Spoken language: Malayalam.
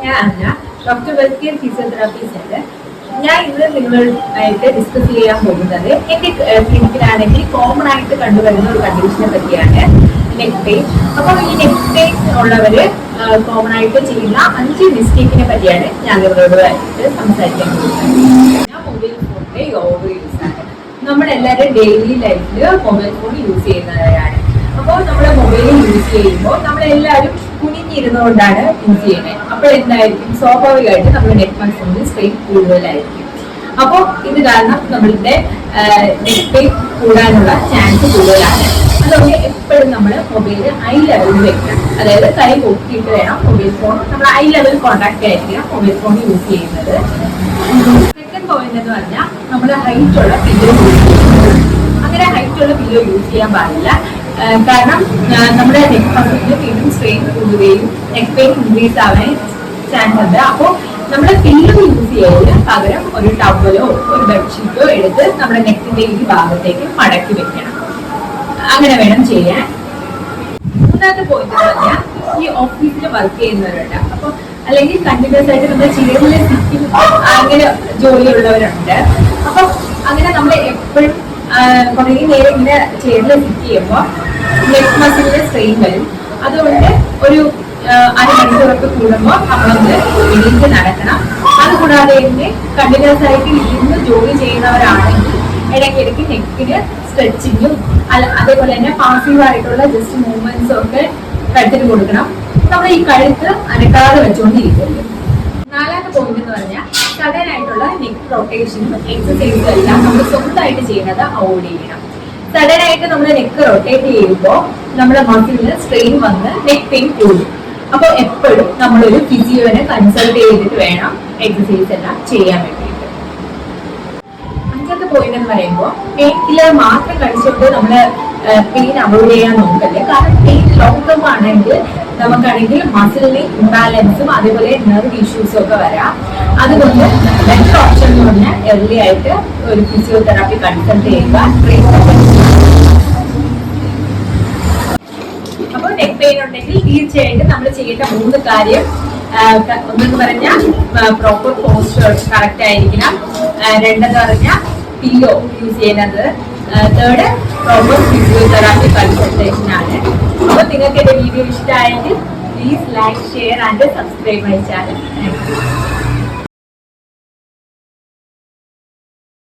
ഞാൻ അന്ന, ഡോക്ടർ വെൽക്കെയർ ഫിസിയോതെറാപ്പി സെന്റർ. ഞാൻ ഇന്ന് നിങ്ങളുമായിട്ട് ഡിസ്കസ് ചെയ്യാൻ പോകുന്നത് എന്റെ ക്ലിനിക്കിലാണെങ്കിൽ കോമൺ ആയിട്ട് കണ്ടുവരുന്ന ഒരു കണ്ടീഷനെ പറ്റിയാണ്, നെക്ക് പെയിൻ. അപ്പോൾ ഈ നെക്ക് പെയിൻ ഉള്ളവര് കോമൺ ആയിട്ട് ചെയ്യുന്ന 5 മിസ്റ്റേക്കിനെ പറ്റിയാണ് ഞാൻ നിങ്ങളോടായിട്ട് സംസാരിക്കാൻ പോകുന്നത്. ഞാൻ മൊബൈൽ ഫോണിന്റെ ഓവർ യൂസ് ആണ്. നമ്മളെല്ലാവരും ഡെയിലി ലൈഫിൽ മൊബൈൽ ഫോൺ യൂസ് ചെയ്യുന്നവരാണ്. അപ്പോൾ നമ്മൾ മൊബൈൽ യൂസ് ചെയ്യുമ്പോൾ നമ്മളെല്ലാവരും കുനിഞ്ഞിരുന്നുകൊണ്ടാണ് യൂസ് ചെയ്യുന്നത്. അപ്പോൾ എന്തായിരിക്കും, സ്വാഭാവികമായിട്ട് നമ്മുടെ നെക്ക് മസിലിന് സ്ട്രെയിൻ കൂടുതലായിരിക്കും. അപ്പോൾ ഇത് കാരണം നമ്മളുടെ നെക്ക് പെയിൻ കൂടാനുള്ള ചാൻസ് കൂടുതലാണ്. അതുകൊണ്ട് എപ്പോഴും നമ്മൾ മൊബൈൽ ഐ ലെവലിൽ വെക്കണം. അതായത് കൈ പൊക്കിയിട്ട് വേണം മൊബൈൽ ഫോൺ, നമ്മൾ ഐ ലെവൽ കോൺടാക്ട് ആയിരിക്കണം മൊബൈൽ ഫോൺ യൂസ് ചെയ്യുന്നത്. സെക്കൻഡ് പോയിന്റ് എന്ന് പറഞ്ഞാൽ നമ്മൾ ഹൈറ്റ് ഉള്ള പില്ലോ യൂസ് ചെയ്യുന്നത്. അങ്ങനെ ഹൈറ്റ് ഉള്ള പില്ലോ യൂസ് ചെയ്യാൻ പാടില്ല. കാരണം നമ്മുടെ നെക്ക് മസിലിന് വീണ്ടും സ്ട്രെയിൻ കൂടുകയും നെക്ക് പെയിൻ ഇൻക്രീസ് ആവാൻ ചാൻസ് ഉണ്ട്. അപ്പോൾ നമ്മുടെ പില്ലോ യൂസ് ചെയ്യുന്നതിന് പകരം ഒരു ടവലോ ഒരു ബെഡ്ഷീറ്റോ എടുത്ത് നമ്മുടെ നെക്കിന്റെ ഈ ഭാഗത്തേക്ക് മടക്കി വെക്കണം. അങ്ങനെ വേണം ചെയ്യാൻ. മൂന്നാമത്തെ പോയിന്റ് എന്ന് പറഞ്ഞാൽ ഈ ഓഫീസിൽ വർക്ക് ചെയ്യുന്നവരുണ്ട്. അപ്പൊ അല്ലെങ്കിൽ കണ്ടിന്യൂസ് ആയിട്ട് നമ്മുടെ ചെയറിലെ സിറ്റിംഗ് അങ്ങനെ ജോലിയുള്ളവരുണ്ട്. അപ്പൊ അങ്ങനെ നമ്മൾ എപ്പോഴും കുറേ നേരം ഇങ്ങനെ ചെയറിൽ സിറ്റ് ചെയ്യുമ്പോൾ നെക്ക് മസിലിന്റെ സ്ട്രെയിൻ വരും. അതുകൊണ്ട് ഒരു അരമണിക്കൂറൊക്കെ കൂടുമ്പോൾ നമ്മളൊന്ന് എണീറ്റ് നടക്കണം. അതുകൂടാതെ തന്നെ കണ്ടിന്യൂസ് ആയിട്ട് ഇരുന്ന് ജോലി ചെയ്യുന്നവരാണെങ്കിൽ ഇടയ്ക്കിടയ്ക്ക് നെക്കിന് സ്ട്രെച്ചിങ്ങും അതേപോലെ തന്നെ പാസീവ് ആയിട്ടുള്ള ജസ്റ്റ് മൂവ്മെന്റ്സും ഒക്കെ കഴുത്തിന് കൊടുക്കണം. നമ്മൾ ഈ കഴുത്ത് അനക്കാതെ വെച്ചുകൊണ്ടിരിക്കരുത്. നാലാമത്തെ പോയിന്റ് എന്ന് പറഞ്ഞാൽ സഡൻ ആയിട്ടുള്ള നെക്ക് റൊട്ടേഷനും എക്സസൈസും എല്ലാം നമ്മൾ സ്വന്തമായിട്ട് ചെയ്യുന്നത് അവോയ്ഡ് ചെയ്യണം. സഡൻ ആയിട്ട് നമ്മൾ നെക്ക് റൊട്ടേറ്റ് ചെയ്യുമ്പോൾ നമ്മുടെ മസിലിന് സ്ട്രെയിൻ വന്ന് നെക്ക് പെയിൻ കൂടും. അപ്പോൾ എപ്പോഴും നമ്മളൊരു ഫിസിയോനെ കൺസൾട്ട് ചെയ്തിട്ട് വേണം എക്സസൈസ് എല്ലാം ചെയ്യാൻ വേണ്ടിയിട്ട്. അഞ്ചാമത്തെ പോയിന്റ് എന്ന് പറയുമ്പോൾ പെയിൻ കില്ലർ മാത്രം കഴിച്ചുകൊണ്ട് നമ്മൾ പെയിൻ അവോയ്ഡ് ചെയ്യാൻ നോക്കല്ലേ. കാരണം പെയിൻ ലോങ് ടേം ആണെങ്കിൽ നമുക്കാണെങ്കിൽ മസിലിന് ഇംബാലൻസും അതേപോലെ നെർവ് ഇഷ്യൂസും ഒക്കെ വരാം. അതുകൊണ്ട് ബെറ്റർ ഓപ്ഷൻ എന്ന് പറഞ്ഞാൽ എർലി ആയിട്ട് ഒരു ഫിസിയോതെറാപ്പി കൺസൾട്ട് ചെയ്യുക. അപ്പോൾ നെക്ക് പെയിൻ ഉണ്ടെങ്കിൽ തീർച്ചയായിട്ടും നമ്മൾ ചെയ്യേണ്ട 3 കാര്യം ഒന്നെന്ന് പറഞ്ഞാൽ പ്രോപ്പർ പോസ്ചർ കറക്റ്റ് ആയിരിക്കണം. രണ്ടെന്ന് പറഞ്ഞാൽ പില്ലോ യൂസ് ചെയ്യുന്നത്. തേർഡ് പ്രോപ്പർ ഫിസിയോതെറാപ്പി കൺസൾട്ടേഷൻ ആണ്. അപ്പോൾ നിങ്ങൾക്ക് എന്റെ വീഡിയോ ഇഷ്ടമായെങ്കിൽ please like, share and subscribe my channel. Thank you.